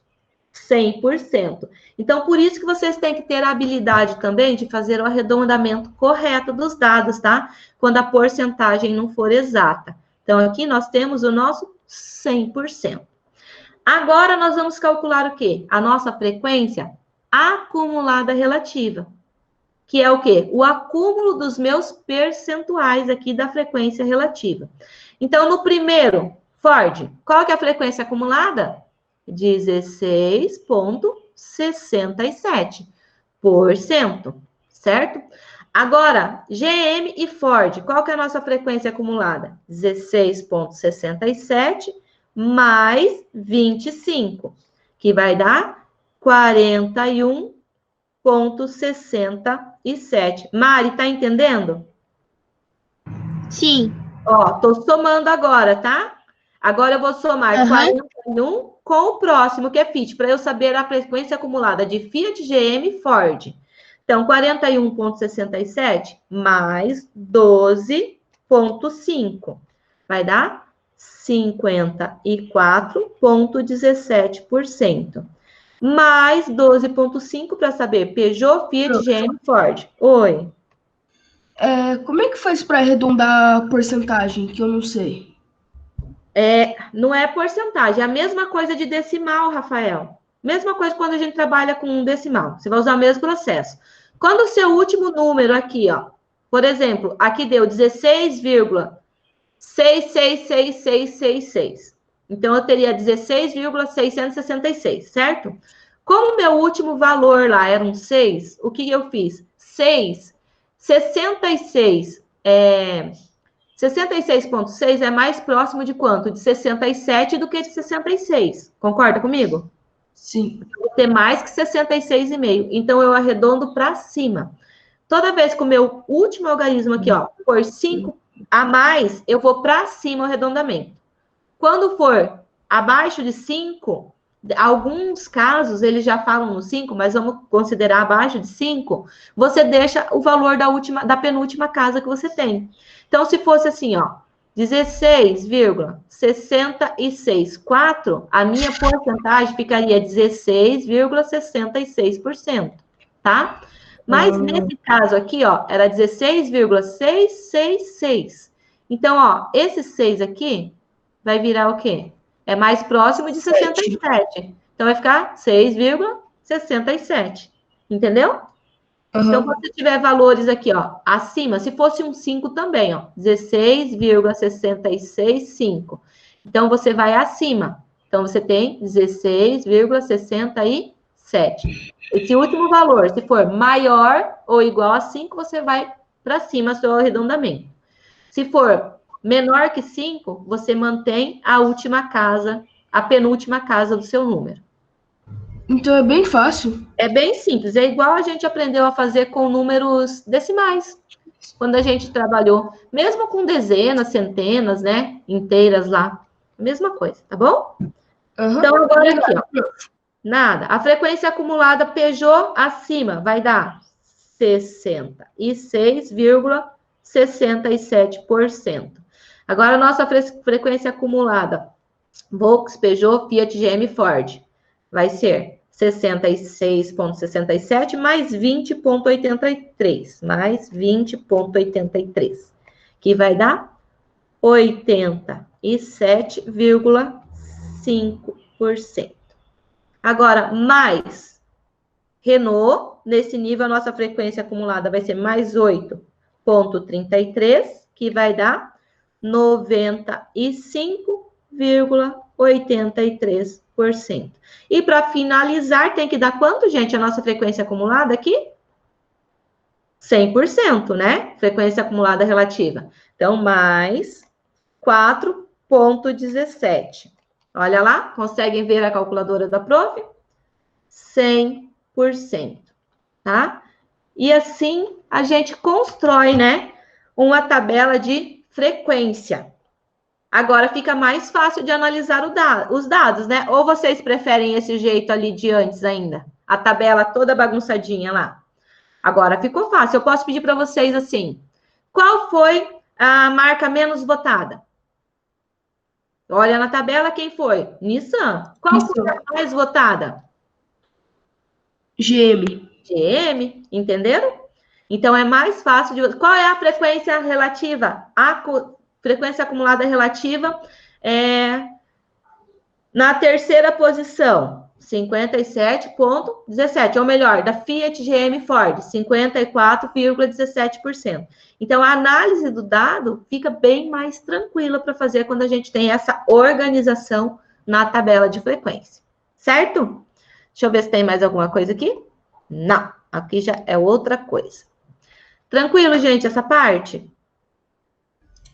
100%. Então, por isso que vocês têm que ter a habilidade também de fazer o arredondamento correto dos dados, tá? Quando a porcentagem não for exata. Então, aqui nós temos o nosso 100%. Agora, nós vamos calcular o quê? A nossa frequência acumulada relativa. Que é o quê? O acúmulo dos meus percentuais aqui da frequência relativa. Então, no primeiro, Ford, qual que é a frequência acumulada? 16,67%, certo? Agora, GM e Ford, qual que é a nossa frequência acumulada? 16,67 mais 25, que vai dar 41,67. Mari, tá entendendo? Sim. Ó, tô somando agora, tá? Agora eu vou somar 41 com o próximo, que é Fiat, para eu saber a frequência acumulada de Fiat, GM e Ford. Então, 41,67 mais 12,5 vai dar 54,17%. Mais 12,5 para saber Peugeot, Fiat, GM e Ford. Oi. Como é que faz para arredondar a porcentagem, que eu não sei? Não é porcentagem, é a mesma coisa de decimal, Rafael. Mesma coisa quando a gente trabalha com decimal. Você vai usar o mesmo processo. Quando o seu último número aqui, ó, por exemplo, aqui deu 16,666666. Então, eu teria 16,666, certo? Como o meu último valor lá era um 6, o que eu fiz? 6, 66, 66,6 é mais próximo de quanto? De 67 do que de 66. Concorda comigo? Sim. Eu vou ter mais que 66,5. Então, eu arredondo para cima. Toda vez que o meu último algarismo aqui, ó, for 5 a mais, eu vou para cima o arredondamento. Quando for abaixo de 5, alguns casos eles já falam no 5, mas vamos considerar abaixo de 5, você deixa o valor da penúltima casa que você tem. Então, se fosse assim, ó, 16,664, a minha porcentagem ficaria 16,66%, tá? Mas nesse caso aqui, ó, era 16,666. Então, ó, esse 6 aqui vai virar o quê? É mais próximo de 67. Então, vai ficar 6,67. Entendeu? Então, quando você tiver valores aqui, ó, acima, se fosse um 5 também, ó, 16,665. Então, você vai acima. Então, você tem 16,67. Esse último valor, se for maior ou igual a 5, você vai para cima, seu arredondamento. Se for menor que 5, você mantém a última casa, a penúltima casa do seu número. Então é bem fácil. É bem simples, é igual a gente aprendeu a fazer com números decimais. Quando a gente trabalhou, mesmo com dezenas, centenas, né, inteiras lá, mesma coisa, tá bom? Então, agora aqui, ó. Nada. A frequência acumulada Peugeot acima vai dar 66,67%. Agora, a nossa frequência acumulada Volks, Peugeot, Fiat, GM, Ford vai ser 66,67 mais 20,83. Mais 20,83. Que vai dar 87,5%. Agora, mais Renault, nesse nível, a nossa frequência acumulada vai ser mais 8,33, que vai dar 95,83%. E para finalizar, tem que dar quanto, gente, a nossa frequência acumulada aqui? 100%, né? Frequência acumulada relativa. Então, mais 4,17. Olha lá, conseguem ver a calculadora da prof? 100%, tá? E assim a gente constrói, né, uma tabela de frequência. Agora fica mais fácil de analisar os dados, né? Ou vocês preferem esse jeito ali de antes ainda? A tabela toda bagunçadinha lá. Agora ficou fácil. Eu posso pedir para vocês assim: qual foi a marca menos votada? Olha na tabela quem foi? Nissan. Qual foi a mais votada? GM. GM, entenderam? Então é mais fácil de. Qual é a frequência relativa? A frequência acumulada relativa na terceira posição, 57,17, ou melhor, da Fiat, GM, Ford, 54,17%. Então, a análise do dado fica bem mais tranquila para fazer quando a gente tem essa organização na tabela de frequência, certo? Deixa eu ver se tem mais alguma coisa aqui. Não, aqui já é outra coisa. Tranquilo, gente, essa parte?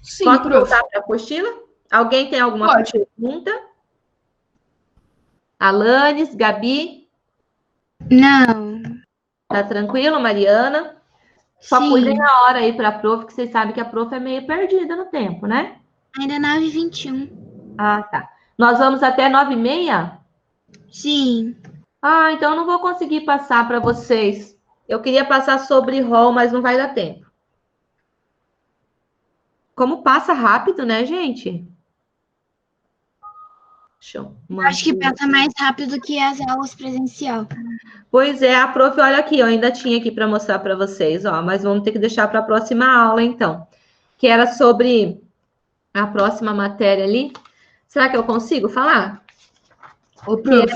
Sim, Posso prof. voltar para a apostila? Alguém tem alguma pergunta? Alanes, Gabi? Não. Tá tranquilo, Mariana? Só Sim. cuidem na hora aí para a prof, que vocês sabem que a prof é meio perdida no tempo, né? Ainda 9h21. Ah, tá. Nós vamos até 9h30? Sim. Ah, então eu não vou conseguir passar para vocês. Eu queria passar sobre rol, mas não vai dar tempo. Como passa rápido, né, gente? Show. Acho que passa mais rápido que as aulas presencial. Pois é, a prof, olha aqui, eu ainda tinha aqui para mostrar para vocês, ó, mas vamos ter que deixar para a próxima aula, então. Que era sobre a próxima matéria ali. Será que eu consigo falar? Ô, prof.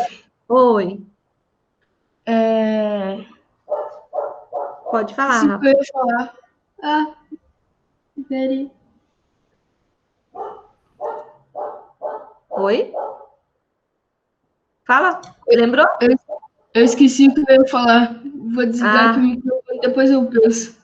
Oi. Pode falar, Se Rafa. eu ia falar. Ah, peraí. Oi? Fala. Lembrou? Eu esqueci o que eu ia falar. Vou desligar aqui o Ah, microfone, depois eu penso.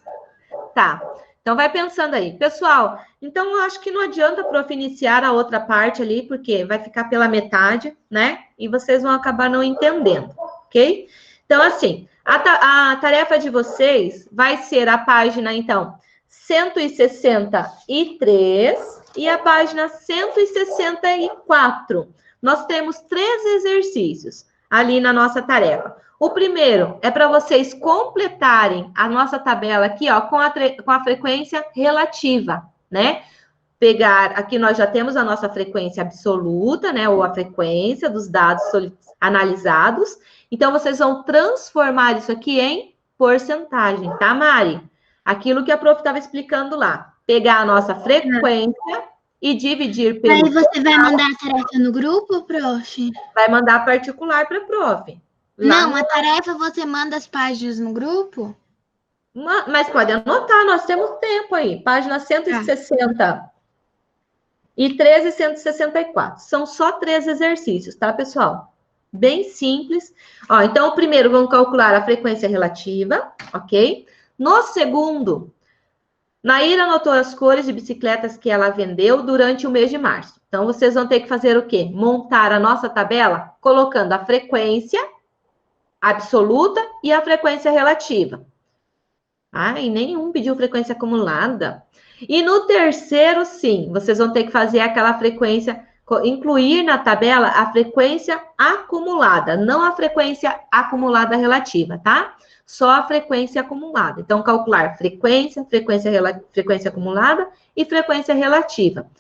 tá. Então vai pensando aí. Pessoal, então eu acho que não adianta, prof, iniciar a outra parte ali, porque vai ficar pela metade, né? E vocês vão acabar não entendendo, ok? Então, assim, a tarefa de vocês vai ser a página, então, 163 e a página 164. Nós temos 3 exercícios ali na nossa tarefa. O primeiro é para vocês completarem a nossa tabela aqui, ó, com a frequência relativa, né? Pegar, aqui nós já temos a nossa frequência absoluta, né? Ou a frequência dos dados analisados. Então, vocês vão transformar isso aqui em porcentagem, tá, Mari? Aquilo que a prof estava explicando lá. Pegar a nossa frequência e dividir pelo... Aí você vai mandar a tarefa no grupo, prof? Vai mandar particular para a prof. Lá Não, no... a tarefa você manda as páginas no grupo? Mas pode anotar, nós temos tempo aí. Página 160 e 13 e 164. São só 3 exercícios, tá, pessoal? Bem simples. Ó, então, o primeiro, vamos calcular a frequência relativa, ok? No segundo, Naira anotou as cores de bicicletas que ela vendeu durante o mês de março. Então, vocês vão ter que fazer o quê? Montar a nossa tabela colocando a frequência absoluta e a frequência relativa. E nenhum pediu frequência acumulada. E no terceiro, sim, vocês vão ter que fazer aquela frequência, incluir na tabela a frequência acumulada, não a frequência acumulada relativa, tá? Só a frequência acumulada. Então, calcular frequência acumulada e frequência relativa.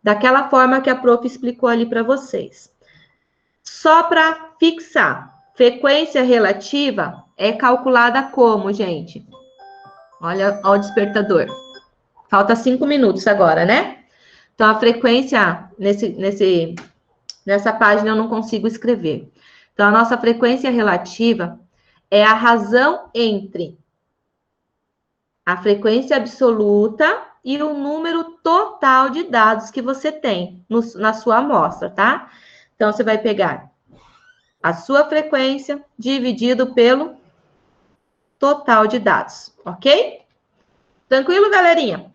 Daquela forma que a prof explicou ali para vocês. Só para fixar, frequência relativa é calculada como, gente? Olha o despertador. Falta 5 minutos agora, né? Então, a frequência, nessa página eu não consigo escrever. Então, a nossa frequência relativa é a razão entre a frequência absoluta e o número total de dados que você tem na sua amostra, tá? Então, você vai pegar a sua frequência dividido pelo total de dados, ok? Tranquilo, galerinha?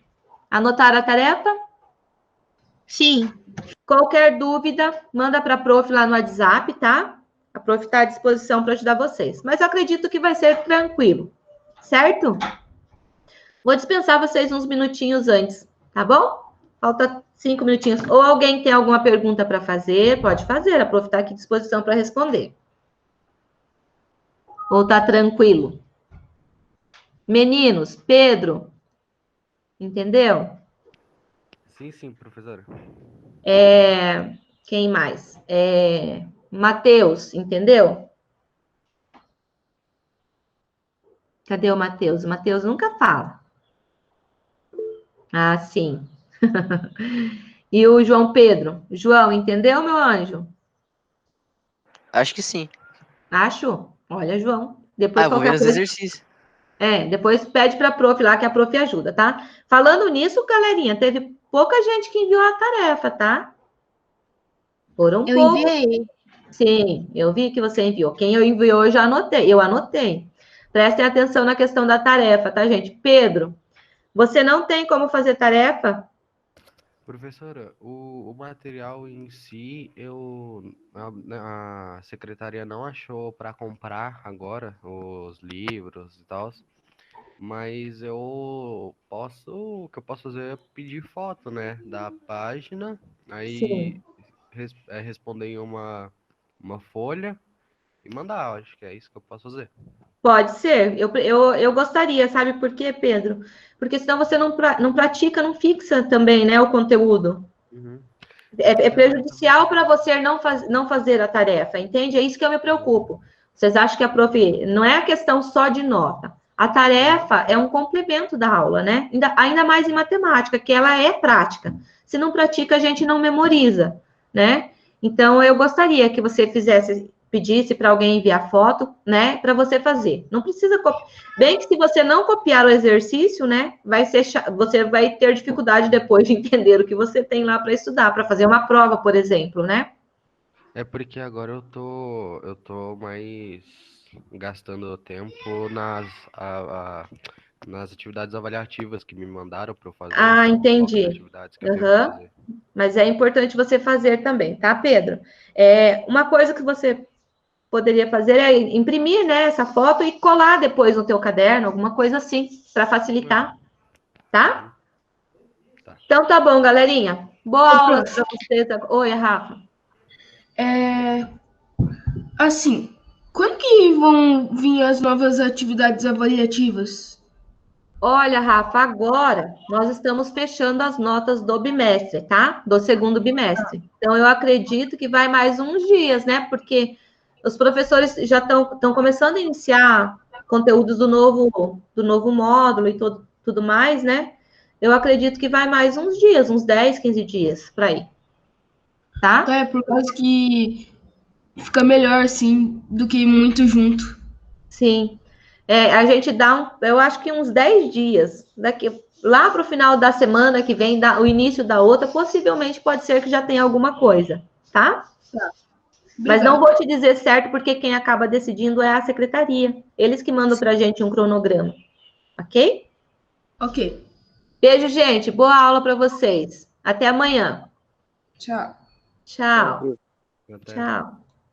Anotaram a tarefa? Sim. Qualquer dúvida, manda para a prof lá no WhatsApp, tá? A prof está à disposição para ajudar vocês. Mas eu acredito que vai ser tranquilo, certo? Vou dispensar vocês uns minutinhos antes, tá bom? Falta 5 minutinhos. Ou alguém tem alguma pergunta para fazer, pode fazer. A prof está aqui à disposição para responder. Ou tá tranquilo? Meninos, Pedro, entendeu? Sim, professora. Quem mais? Matheus, entendeu? Cadê o Matheus? O Matheus nunca fala. Ah, sim. E o João Pedro? João, entendeu, meu anjo? Acho que sim. Acho? Olha, João. Depois Eu vou ver qualquer nos coisa. exercícios. Depois pede para a prof lá, que a prof ajuda, tá? Falando nisso, galerinha, teve pouca gente que enviou a tarefa, tá? Foram Eu poucos. enviei. Sim, eu vi que você enviou. Quem eu enviou, eu anotei. Prestem atenção na questão da tarefa, tá, gente? Pedro, você não tem como fazer tarefa? Professora, o material em si, a secretaria não achou para comprar agora os livros e tal, mas o que eu posso fazer é pedir foto, né, da página, aí Sim. responder em uma folha e mandar, acho que é isso que eu posso fazer. Pode ser. Eu gostaria, sabe por quê, Pedro? Porque senão você não pratica, não fixa também, né, o conteúdo. Uhum. É prejudicial para você não fazer a tarefa, entende? É isso que eu me preocupo. Vocês acham que a prof... Não é a questão só de nota. A tarefa é um complemento da aula, né? Ainda mais em matemática, que ela é prática. Se não pratica, a gente não memoriza, né? Então, eu gostaria que você pedisse para alguém enviar foto, né, para você fazer. Não precisa copiar. Bem que se você não copiar o exercício, né, você vai ter dificuldade depois de entender o que você tem lá para estudar, para fazer uma prova, por exemplo, né? É porque agora eu tô mais gastando tempo nas atividades avaliativas que me mandaram para eu fazer. Ah, o bloco de entendi. atividades que eu tenho que Aham. fazer. Mas é importante você fazer também, tá, Pedro? Uma coisa que você poderia fazer é imprimir, né, essa foto e colar depois no teu caderno, alguma coisa assim, para facilitar, tá? Tá. Então tá bom, galerinha. Boa Ô, aula prof. para vocês. Oi, Rafa. Assim, quando que vão vir as novas atividades avaliativas? Olha, Rafa, agora nós estamos fechando as notas do bimestre, tá? Do segundo bimestre. Então, eu acredito que vai mais uns dias, né? Porque os professores já estão começando a iniciar conteúdos do novo módulo e tudo mais, né? Eu acredito que vai mais uns dias, uns 10, 15 dias para aí, tá? É, por causa que fica melhor assim do que muito junto. Sim. A gente dá, eu acho que uns 10 dias, lá para o final da semana que vem, o início da outra, possivelmente pode ser que já tenha alguma coisa, tá? Mas não Obrigado. vou te dizer certo, porque quem acaba decidindo é a secretaria. Eles que mandam para a gente um cronograma, ok? Ok. Beijo, gente. Boa aula para vocês. Até amanhã. Tchau. Tchau. Até. Tchau.